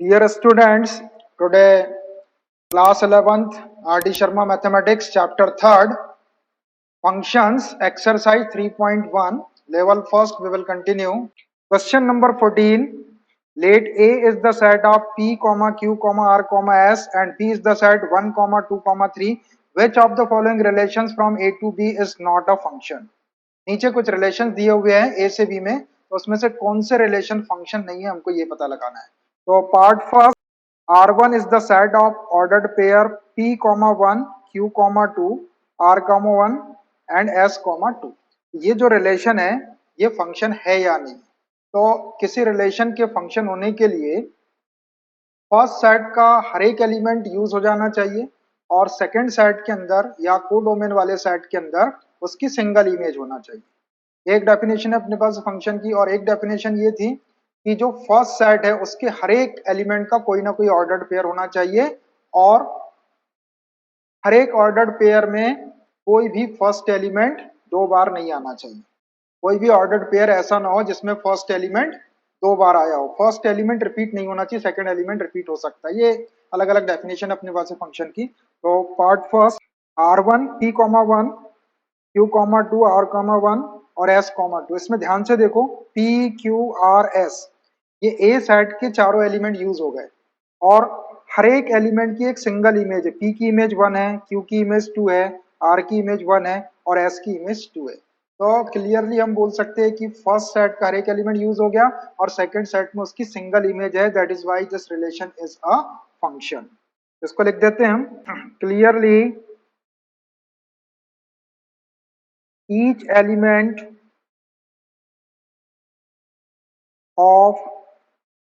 Dear students, today class 11th R.D. Sharma Mathematics chapter 3rd functions exercise 3.1 level first we will continue. Question number 14. Let A is the set of P, Q, R, S and P is the set 1, 2, 3. Which of the following relations from A to B is not a function? नीचे कुछ relation दिए हुए हैं ए से B में, तो उसमें से कौन से रिलेशन फंक्शन नहीं है हमको ये पता लगाना है. तो part first, R1 is the set of ordered pair P, 1, Q, 2, R, 1 and S, 2. ये जो रिलेशन है ये फंक्शन है या नहीं. तो किसी रिलेशन के फंक्शन होने के लिए फर्स्ट सेट का हर एक एलिमेंट यूज हो जाना चाहिए और सेकंड सेट के अंदर या कोडोमेन वाले सेट के अंदर उसकी सिंगल इमेज होना चाहिए. एक डेफिनेशन है अपने पास फंक्शन की और एक डेफिनेशन ये थी कि जो फर्स्ट सेट है उसके हर एक एलिमेंट का कोई ना कोई ऑर्डर्ड पेयर होना चाहिए और हर एक ऑर्डर्ड पेयर में कोई भी फर्स्ट एलिमेंट दो बार नहीं आना चाहिए. कोई भी ऑर्डर्ड पेयर ऐसा ना हो जिसमें फर्स्ट एलिमेंट दो बार आया हो. फर्स्ट एलिमेंट रिपीट नहीं होना चाहिए, सेकंड एलिमेंट रिपीट हो सकता है. ये अलग अलग डेफिनेशन अपने पास है फंक्शन की. तो part first, R1 P, 1 Q, 2 R, 1 और S, 2. इसमें ध्यान से देखो P Q R S ये ए सेट के चारों एलिमेंट यूज हो गए और हर एक एलिमेंट की एक सिंगल इमेज है. P की इमेज 1 है, Q की इमेज 2 है, R की इमेज 1 है और S की इमेज 2 है. तो क्लियरली हम बोल सकते हैं कि फर्स्ट सेट का हर एक एलिमेंट यूज हो गया और सेकंड सेट में उसकी सिंगल इमेज है. That is why this relation is a function. इसको लिख देते हैं हम. Clearly each element of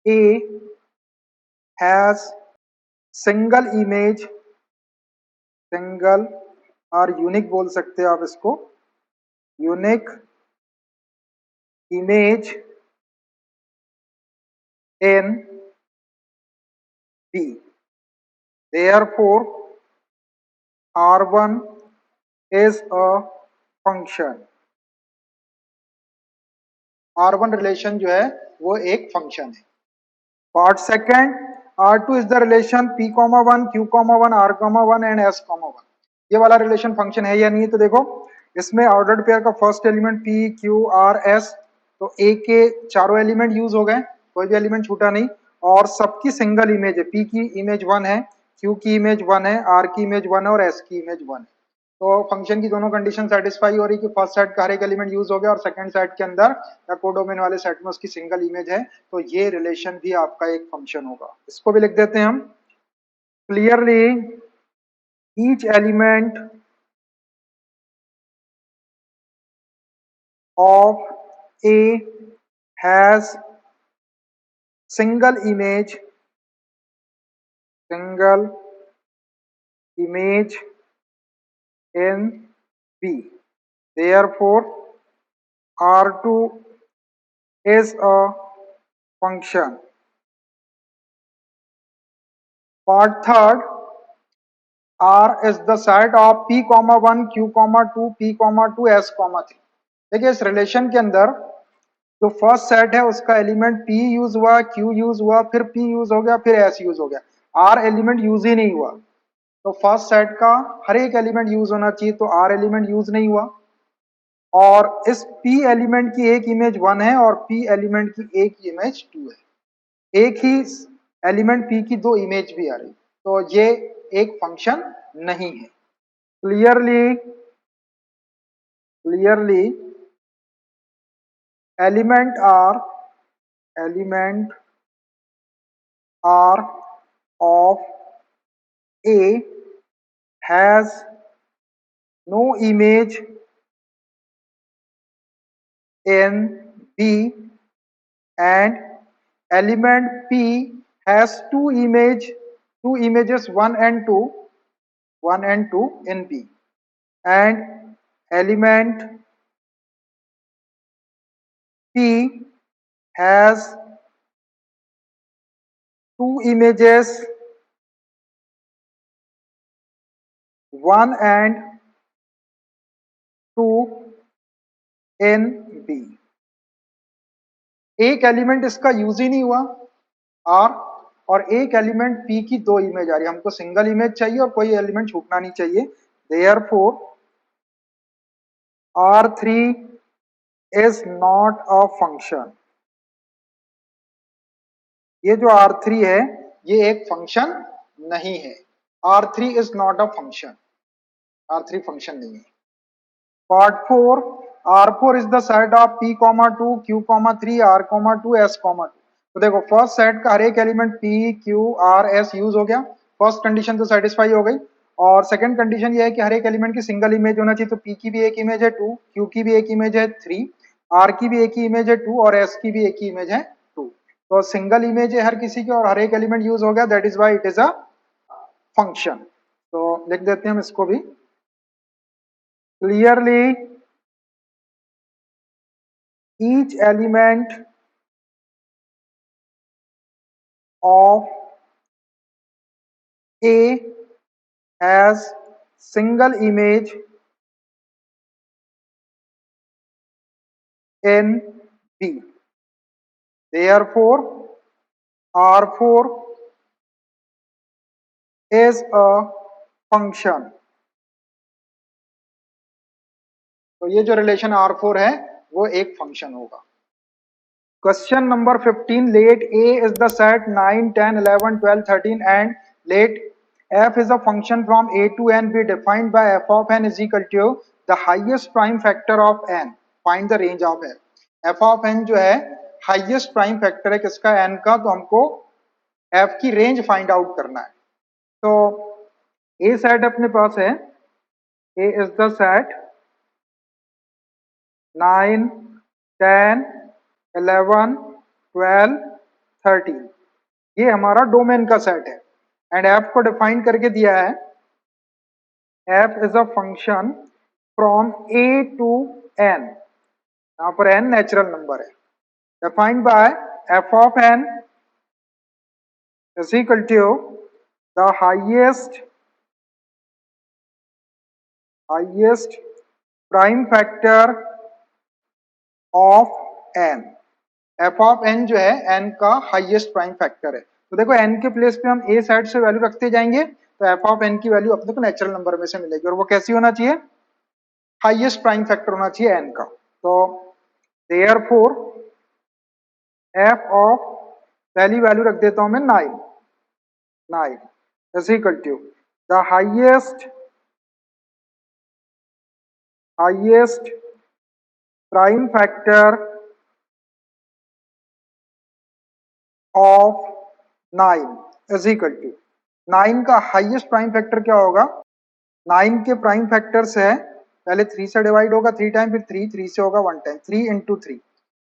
A has single image, single और यूनिक बोल सकते हैं आप इसको, unique image in B. Therefore, R1 is a function. R1 relation जो है वो एक फंक्शन है. Part second, R2 is the relation P, 1 Q, 1 R, 1 and S, 1. ये वाला रिलेशन फंक्शन है या नहीं. तो देखो इसमें ऑर्डर्ड पेयर का first element P, Q, R, S, तो A के चारों एलिमेंट यूज हो गए, कोई भी एलिमेंट छूटा नहीं और सबकी सिंगल इमेज है. P की इमेज 1 है, Q की इमेज 1 है, R की इमेज 1 है और S की इमेज 1 है. तो फंक्शन की दोनों कंडीशन सेटिस्फाई हो रही कि फर्स्ट सेट का हर एक एलिमेंट यूज हो गया और सेकंड सेट के अंदर या कोडोमेन वाले सेट में उसकी सिंगल इमेज है. तो ये रिलेशन भी आपका एक फंक्शन होगा. इसको भी लिख देते हैं हम. Clearly each element of A has single image in B. Therefore, R2 is a function. Part third, R is the set of P, 1 Q, 2 P, 2 S, 3. देखिए इस रिलेशन के अंदर जो फर्स्ट सेट है उसका एलिमेंट P यूज हुआ, Q use हुआ, फिर P यूज हो गया, फिर S यूज हो गया. R एलिमेंट यूज ही नहीं हुआ. तो फर्स्ट सेट का हर एक एलिमेंट यूज होना चाहिए, तो R एलिमेंट यूज नहीं हुआ और इस P एलिमेंट की एक इमेज 1 है और P एलिमेंट की एक इमेज 2 है. एक ही एलिमेंट P की दो इमेज भी आ रही, तो ये एक फंक्शन नहीं है. Clearly element are of A has no image in B and element P has two images 1 and 2 in B and element P has two images 1 and 2 in B. एक एलिमेंट इसका use ही नहीं हुआ R और एक element P की दो image आ रही है, हमको सिंगल इमेज चाहिए और कोई एलिमेंट छूटना नहीं चाहिए। Therefore R3 is not a function। ये जो R3 है ये एक फंक्शन नहीं है। R3 is not a function, R3 function नहीं है। Part 4, R4 is the set of P, 2, Q, 3, R, 2, S, 2। तो देखो फर्स्ट सेट का हर एक element P, Q, R, S use हो गया, फर्स्ट कंडीशन तो सेटिस्फाई हो गई। और सेकंड कंडीशन ये है कि हर एक एलिमेंट की सिंगल इमेज होना चाहिए, तो P की भी एक इमेज है 2, Q की भी एक इमेज है 3, R की भी एक ही इमेज है 2 और S की भी एक ही इमेज है 2। तो सिंगल इमेज है हर किसी की और हर एक एलिमेंट यूज हो गया, that is why it is a function. तो लिख देते हैं हम इसको भी clearly, each element of A has single image in B. Therefore, R4 is a function। तो ये जो रिलेशन R4 है वो एक फंक्शन होगा। Question number 15, let A is the set 9, 10, 11, 12, 13 and let f is a function from A to n be defined by f of n is equal to the highest prime factor of n, find the range of f। f of n जो है highest prime factor है किसका, n का, तो हमको f की range find out करना है। तो A सेट अपने पास है, A is the set 9, 10, 11, 12, 13, ये हमारा डोमेन का सेट है। एंड f को डिफाइन करके दिया है, f is a function from a to n, यहाँ पर n नेचुरल नंबर है, defined by f of n is equal to the highest prime factor of n। f of n जो है n का हाईएस्ट प्राइम फैक्टर है। तो देखो n के प्लेस पे हम a साइड से वैल्यू रखते जाएंगे तो f ऑफ n की वैल्यू अपने को नेचुरल नंबर में से मिलेगी, और वो कैसी होना चाहिए, हाईएस्ट प्राइम फैक्टर होना चाहिए n का। तो देयरफॉर f ऑफ वैल्यू रख देता हूं मैं 9 is equal to the highest prime factor of 9 is equal to, 9 का हाईएस्ट प्राइम फैक्टर क्या होगा, 9 के प्राइम फैक्टर्स है, पहले 3 से डिवाइड होगा 3 टाइम, फिर 3 से होगा 1 टाइम, 3 इंटू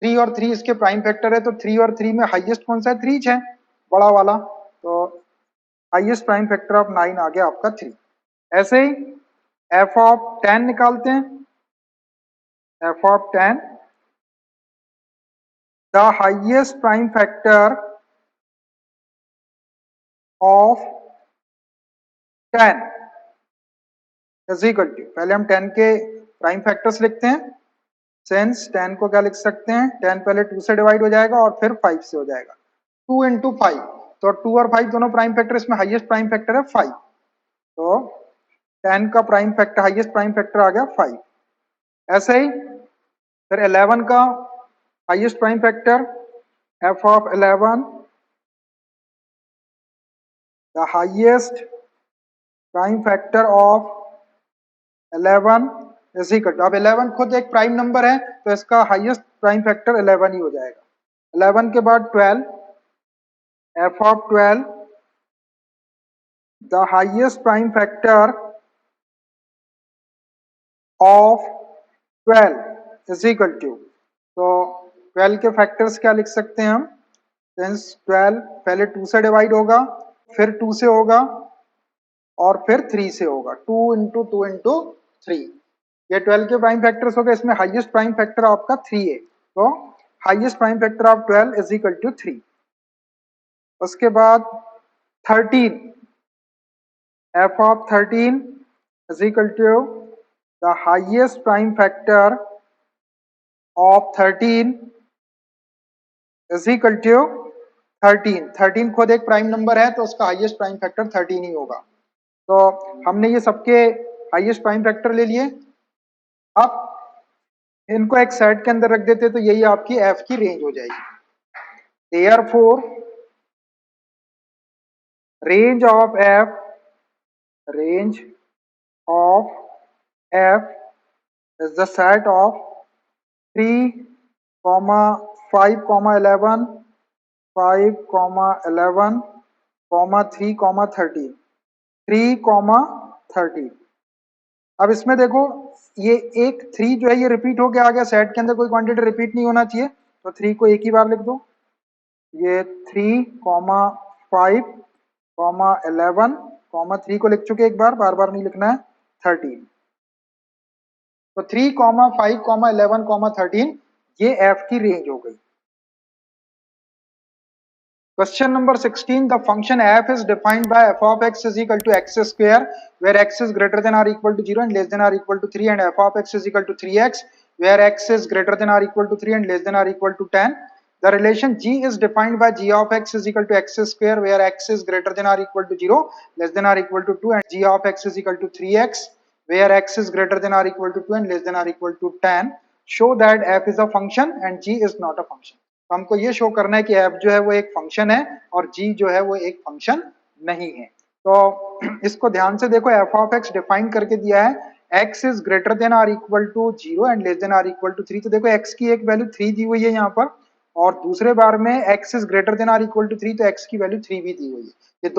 3 और 3 इसके प्राइम फैक्टर है, तो 3 और 3 में हाईएस्ट कौन सा है, 3 है बड़ा वाला, तो हाईएस्ट प्राइम फैक्टर ऑफ 9 आ गया आपका 3। ऐसे ही f ऑफ 10 निकालते हैं, f of 10 the highest prime factor of 10 is equal to, पहले हम 10 के प्राइम फैक्टर्स लिखते हैं, सिंस 10 को क्या लिख सकते हैं, 10 पहले 2 से डिवाइड हो जाएगा और फिर 5 से हो जाएगा, 2 इंटू 5, तो 2 और 5 दोनों प्राइम फैक्टर, इसमें हाईएस्ट प्राइम फैक्टर है 5, तो 10 का prime factor, highest prime factor आ गया 5। ऐसे ही फिर 11 का highest prime factor, f of 11 the highest prime factor of 11 is equal to, अब 11 खुद एक प्राइम नंबर है तो इसका हाईएस्ट प्राइम फैक्टर 11 ही हो जाएगा। 11 के बाद 12, f of 12 the highest prime factor of 12 is equal to, तो 12 के फैक्टर्स क्या लिख सकते हैं हम, सिंस 12 पहले 2 से डिवाइड होगा, फिर 2 से होगा और फिर 3 से होगा, 2 इंटू 2 इंटू 3, ये 12 के प्राइम फैक्टर्स हो गए, इसमें हाईएस्ट प्राइम फैक्टर आपका 3 है, तो highest prime factor of 12 is equal to 3। उसके बाद 13, f of 13 is equal to the highest prime factor of 13 is equal to 13 खुद एक प्राइम नंबर है तो उसका हाईएस्ट प्राइम फैक्टर 13 ही होगा। तो हमने ये सबके हाईएस्ट प्राइम फैक्टर ले लिए। अब इनको एक सेट के अंदर रख देते तो यही आपकी एफ की रेंज हो जाएगी। Therefore range of F is the set of 3, 5, 11, 5, 11, 3, 13, 3, 13। अब इसमें देखो ये एक 3 जो है ये रिपीट होके आ गया, सेट के अंदर कोई क्वांटिटी रिपीट नहीं होना चाहिए, तो 3 को एक ही बार लिख दो। ये 3, 5, 11, 3 को लिख चुके एक बार, बार बार नहीं लिखना है, 13। तो 3, 5, 11, 13 ये एफ की रेंज हो गई। Question number 16, the function f is defined by f of x is equal to x square, where x is greater than or equal to 0 and less than or equal to 3, and f of x is equal to 3x, where x is greater than or equal to 3 and less than or equal to 10. The relation g is defined by g of x is equal to x square, where x is greater than or equal to 0, less than or equal to 2, and g of x is equal to 3x, where x is greater than or equal to 2 and less than or equal to 10. Show that f is a function and g is not a function. तो हमको ये show करना है कि f जो है वो एक फंक्शन है और g जो है वो एक फंक्शन नहीं है। तो इसको ध्यान से देखो, f ऑफ x डिफाइन करके दिया है x is greater than or equal to 0 and less than or equal to 3। तो देखो x की एक वैल्यू 3 दी हुई है यहाँ पर, और दूसरे बार में x is greater than or equal to 3, तो x की वैल्यू 3 भी दी हुई है।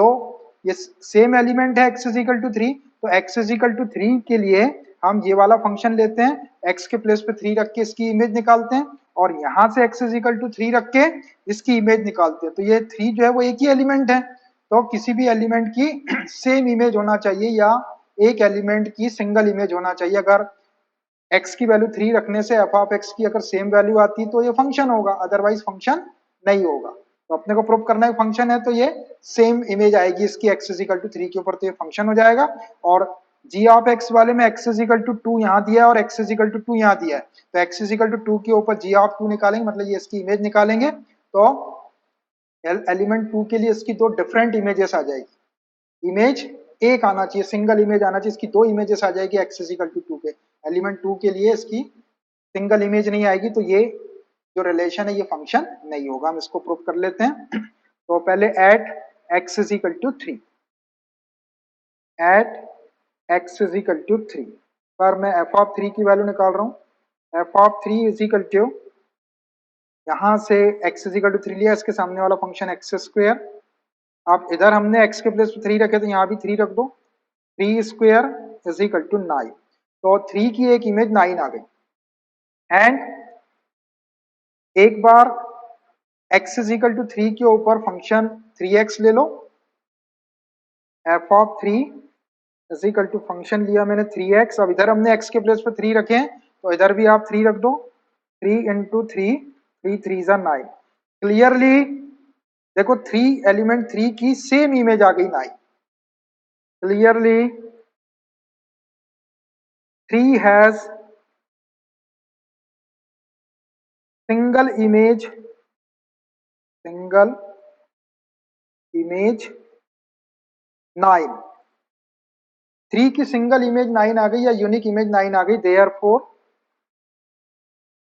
ये सेम एलिमेंट है, x इज इक्वल टू 3, तो x इज इक्वल टू 3 के लिए हम ये वाला फंक्शन लेते हैं, x के प्लेस पे 3 रख के इसकी इमेज निकालते हैं, और यहां से x इज इक्वल टू 3 रख के इसकी इमेज निकालते हैं। तो ये 3 जो है वो एक ही एलिमेंट है, तो किसी भी एलिमेंट की सेम इमेज होना चाहिए या एक एलिमेंट की सिंगल इमेज होना चाहिए। अगर x की वैल्यू 3 रखने से f ऑफ x की अगर सेम वैल्यू आती तो ये फंक्शन होगा, अदरवाइज फंक्शन नहीं होगा। तो अपने को प्रूव करना है फंक्शन है तो ये सेम इमेज आएगी इसकी x इज इक्वल टू 3 के ऊपर, तो ये फंक्शन हो जाएगा। और g ऑफ x वाले में x इज इक्वल टू 2 यहाँ दिया है और x इज इक्वल टू 2 यहाँ दिया है, तो x इज इक्वल टू 2 के ऊपर g ऑफ 2 निकालेंगे, मतलब ये इसकी इमेज निकालेंगे, तो एलिमेंट 2 के लिए इसकी दो डिफरेंट इमेजेस आ जाएगी। इमेज एक आना चाहिए, सिंगल इमेज आना चाहिए, इसकी दो इमेजेस आ जाएगी x इज इक्वल टू 2 पे। एलिमेंट 2 के लिए इसकी सिंगल इमेज नहीं आएगी, तो ये जो रिलेशन है ये फंक्शन नहीं होगा। हम इसको प्रूव कर लेते हैं। तो पहले at x is equal to 3, at x is equal to 3 पर मैं f ऑफ 3 की वैल्यू निकाल रहा हूँ। f of 3 is equal to, यहां से x इज इक्वल टू 3 लिया, इसके सामने वाला फंक्शन x स्क्वायर। अब इधर हमने x के प्लेस पे 3 रखे, तो यहाँ भी 3 रख दो, 3 स्क्वायर इज इक्वल टू 9। तो 3 की एक इमेज 9 आ गई। एंड एक बार x इज इक्वल टू 3 के ऊपर फंक्शन 3x ले लो, f of 3 is equal to function लिया मैंने 3x। अब इधर हमने x के प्लेस पे 3 रखे हैं, तो इधर भी आप 3 रख दो, 3 इंटू 3, 3 3 9। क्लियरली देखो 3 एलिमेंट 3 की सेम इमेज आ गई 9। Clearly 3 has single image 9। 3 की सिंगल इमेज 9 आ गई या यूनिक इमेज 9 आ गई। Therefore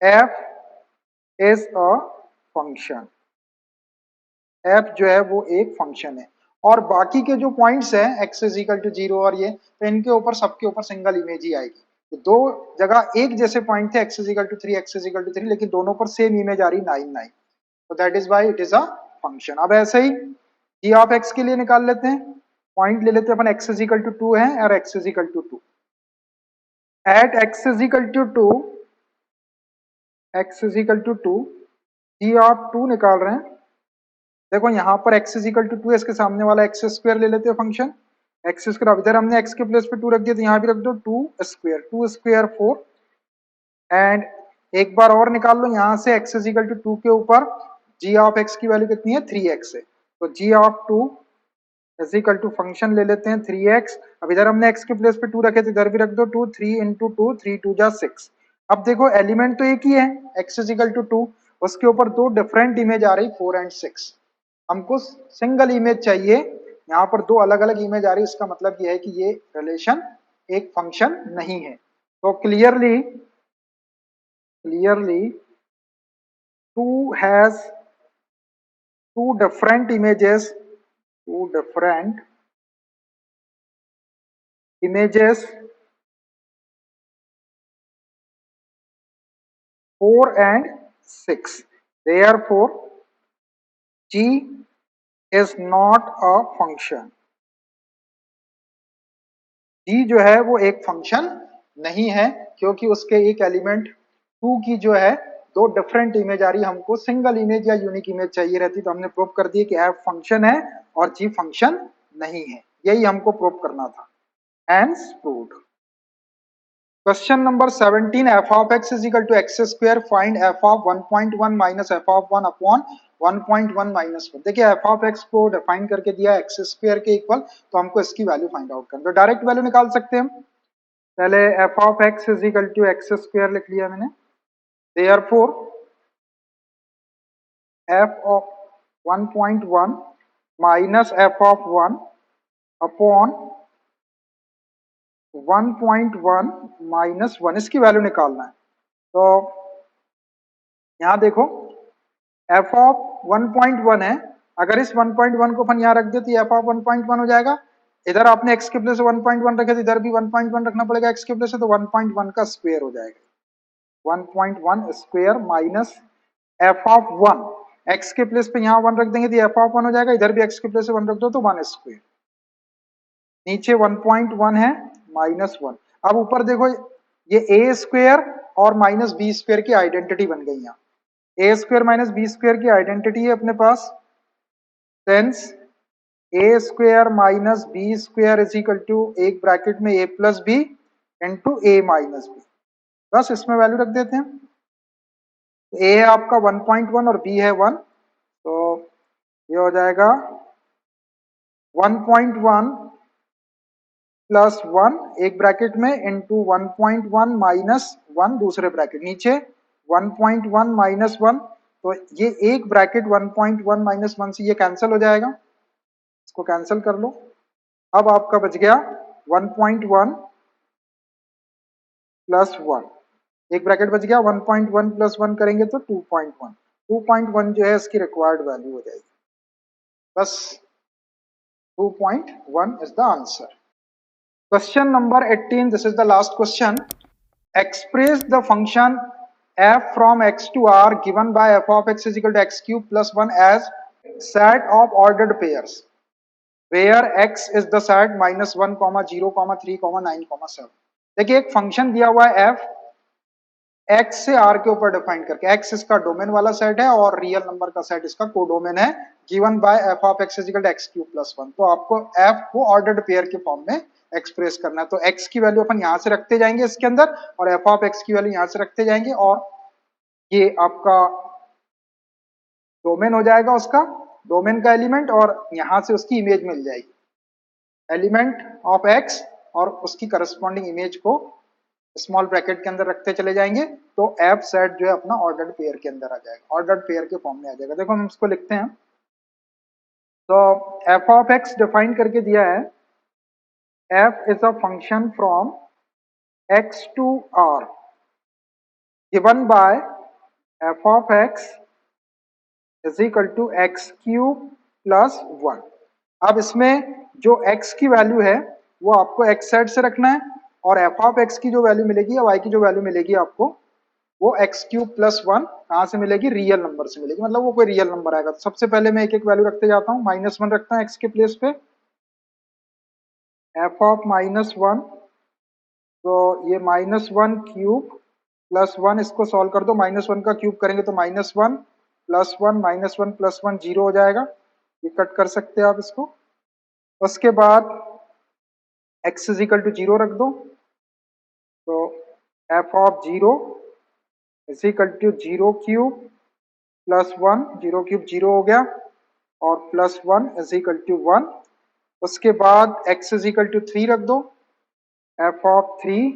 f is a function, f जो है वो एक फंक्शन है। और बाकी के जो पॉइंट्स हैं x इज इक्वल टू 0 और ये, तो इनके ऊपर सबके ऊपर सिंगल इमेज ही आएगी। तो दो जगह एक जैसे पॉइंट थे x is equal to 3, x is equal to 3, लेकिन दोनों पर सेम इमेज आ रही 9 9, तो that is why it is a function. अब ऐसे ही g ऑफ x के लिए निकाल लेते हैं, पॉइंट ले लेते हैं अपन, x इज इक्वल टू 2 है और x is equal to 2। At x is equal to 2, x is equal to 2, g of 2 निकाल रहे हैं। देखो यहाँ पर x इज इक्वल टू 2 है, इसके सामने वाला x स्क्वायर ले लेते हैं फंक्शन x स्क्वायर। अब इधर हमने x के प्लेस पे 2 रख दिया, तो यहाँ भी रख दो 2 स्क्वायर, 2 स्क्वायर 4। एंड एक बार और निकाल लो, यहाँ से x इज इक्वल टू 2 के ऊपर g ऑफ x की वैल्यू कितनी है, 3x है, तो g of 2 is equal to function ले लेते हैं 3x। अब इधर हमने x के प्लेस पे 2 रखे, तो इधर भी रख दो 2, 3 इंटू 2, 3 2 जा 6। अब देखो एलिमेंट तो एक ही है, x इज इक्वल टू 2, उसके ऊपर दो डिफरेंट इमेज आ रही 4 एंड 6। हमको सिंगल इमेज चाहिए। यहाँ पर दो अलग अलग इमेज आ रही है, इसका मतलब यह है कि ये रिलेशन एक फंक्शन नहीं है। तो clearly two has two different images 4 and 6, therefore g is not a function। g जो है वो एक फंक्शन नहीं है, क्योंकि उसके एक एलिमेंट 2 की जो है दो डिफरेंट इमेज आ रही है, हमको सिंगल इमेज या यूनिक इमेज चाहिए रहती। तो हमने प्रूव कर दिया कि f फंक्शन है और g फंक्शन नहीं है, यही हमको प्रूव करना था। Hence proved। Question number 17, f of x is equal to x square, find f of 1.1 minus f of 1 upon 1.1 minus 1। देखिए f of x को डिफाइन करके दिया है x स्क्वायर के इक्वल, तो हमको इसकी वैल्यू फाइंड आउट करना है। तो डायरेक्ट वैल्यू निकाल सकते हैं हम। पहले f of x is equal to x square लिख लिया मैंने, therefore f of 1.1 minus f of 1 upon 1.1 minus 1, इसकी वैल्यू निकालना है। तो यहाँ देखो f ऑफ 1.1 है, अगर इस 1.1 को अपन यहाँ रख दे तो f ऑफ 1.1 हो जाएगा। इधर आपने x के प्लेस 1.1 रखे तो इधर भी 1.1 रखना पड़ेगा x के प्लेस, तो 1.1 का स्क्वायर हो जाएगा। 1.1 square minus f of 1, x के प्लेस पे यहाँ 1 रख देंगे तो f ऑफ 1 हो जाएगा, इधर भी x के प्लेस 1 रख दो तो 1 स्क्वायर, नीचे 1.1 है माइनस 1। अब ऊपर देखो ये a स्क्वायर और माइनस बी स्क्वायर की आइडेंटिटी बन गई। यहाँ A square minus B square की आइडेंटिटी है अपने पास, since A square minus B square is equal to एक ब्रैकेट में A plus B into A minus B, बस इसमें वैल्यू रख देते हैं। ए है आपका 1.1 और बी है 1, तो ये हो जाएगा 1.1 प्लस 1 एक ब्रैकेट में इंटू 1.1 माइनस 1 दूसरे ब्रैकेट, नीचे 1.1 माइनस 1, तो ये एक ब्रैकेट 1.1 माइनस 1 से ये कैंसिल हो जाएगा, इसको कैंसिल कर लो। अब आपका बच गया 1.1 प्लस 1, एक ब्रैकेट बच गया, 1.1 प्लस 1 करेंगे तो 2.1, 2.1 जो है इसकी रिक्वायर्ड वैल्यू हो जाएगी, बस 2.1 is the answer. Question number 18, this is the last question. Express the function f from x to r given by f of x is equal to x cube plus 1 as set of ordered pairs where x is the set minus 1, 0, 3, 9, 7। देखिए एक function दिया हुआ है f x से r के ऊपर define करके, x इसका डोमेन वाला सेट है और रियल नंबर का सेट इसका कोडोमेन है, given by f of x is equal to x cube plus 1। तो आपको f को ऑर्डर्ड पेयर के फॉर्म में एक्सप्रेस करना है। तो x की वैल्यू अपन यहां से रखते जाएंगे इसके अंदर, और f ऑफ x की वैल्यू यहां से रखते जाएंगे, और ये आपका डोमेन हो जाएगा, उसका डोमेन का एलिमेंट, और यहां से उसकी इमेज मिल जाएगी, एलिमेंट ऑफ x और उसकी करस्पॉन्डिंग इमेज को स्मॉल ब्रैकेट के अंदर रखते चले जाएंगे, तो f सेट जो है अपना ऑर्डर्ड पेयर के अंदर आ जाएगा, ऑर्डर्ड पेयर के फॉर्म में आ जाएगा। देखो हम इसको लिखते हैं, तो f ऑफ x डिफाइन करके दिया है, f is a function from x to r given by f of x is equal to x cube plus 1। अब इसमें जो x की वैल्यू है वो आपको x साइड से रखना है, और f ऑफ x की जो वैल्यू मिलेगी या y की जो वैल्यू मिलेगी आपको, वो x क्यूब प्लस 1 कहाँ से मिलेगी, रियल नंबर से मिलेगी, मतलब वो कोई रियल नंबर आएगा। तो सबसे पहले मैं एक एक वैल्यू रखते जाता हूँ, -1 रखता हूँ x के प्लेस पे, f ऑफ -1, तो ये -1 क्यूब प्लस 1, इसको सॉल्व कर दो, -1 का क्यूब करेंगे तो -1 प्लस 1 -1 प्लस 1 0 हो जाएगा, ये कट कर सकते हैं आप इसको। उसके बाद x इज इक्वल टू 0 रख दो, तो f of 0 is equal to 0 cube plus 1, 0 cube 0 हो गया, और प्लस 1 इज इक्वल टू 1। उसके बाद x इज इक्वल टू 3 रख दो, f ऑफ 3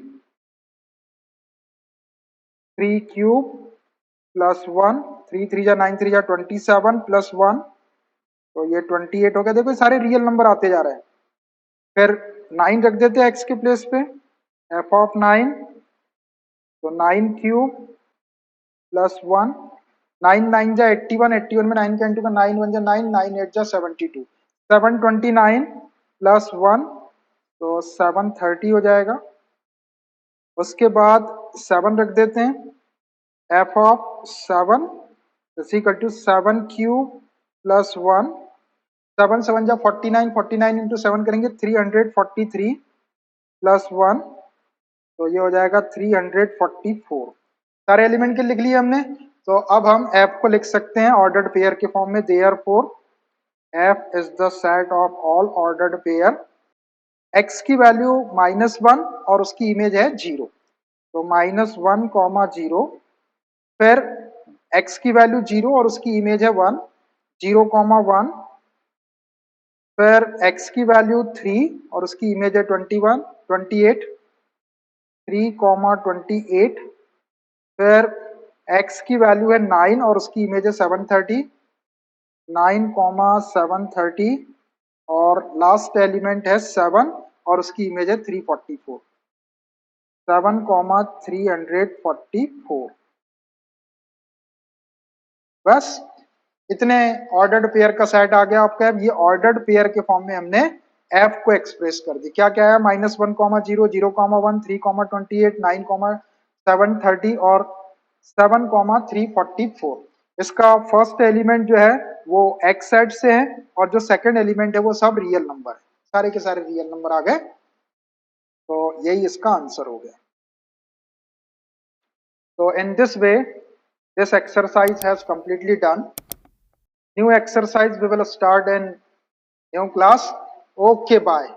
क्यूब प्लस 1, 3 3 जा 9 3 जा 27 प्लस 1, तो ये 28 हो गया। देखो सारे रियल नंबर आते जा रहे हैं। फिर 9 रख देते हैं x के प्लेस पे, f ऑफ 9, तो 9 क्यूब प्लस 1, 9 9 जा 81, 81 में 9 का इंटू का 9 1 जा 9, 9 8 जा 72, 729 प्लस 1, तो 730 हो जाएगा। उसके बाद 7 रख देते हैं, f of 7 is equal to 7 cube plus 1, 7 7 जा 49, 49 इंटू 7 करेंगे 343 प्लस 1, तो ये हो जाएगा 344। सारे एलिमेंट के लिख लिए हमने। तो अब हम f को लिख सकते हैं ऑर्डर्ड पेयर के फॉर्म में। Therefore f is the set of all ordered pair. x की वैल्यू -1 और उसकी इमेज है 0, तो -1 कॉमा 0, फिर x की वैल्यू 0 और उसकी इमेज है 1, 0 कॉमा 1, फिर x की वैल्यू 3 और उसकी इमेज है 21 28, 3 कॉमा 28, फिर x की वैल्यू है 9 और उसकी इमेज है 730, 9 कॉमा 730, और लास्ट एलिमेंट है 7 और उसकी इमेज है 344, 7 कॉमा 344। बस इतने ऑर्डर्ड पेयर का सेट आ गया आपका। ये ऑर्डर्ड पेयर के फॉर्म में हमने f को एक्सप्रेस कर दी। क्या क्या है, -1 कॉमा 0, 0 कॉमा 1, 3 कॉमा 28, 9 कॉमा 730 और 7 कॉमा 344। इसका फर्स्ट एलिमेंट जो है वो x सेट से है और जो सेकंड एलिमेंट है वो सब रियल नंबर है, सारे के सारे रियल नंबर आ गए। तो यही इसका आंसर हो गया। तो in this way this exercise has completely done. New exercise we will start in new class. Okay, bye.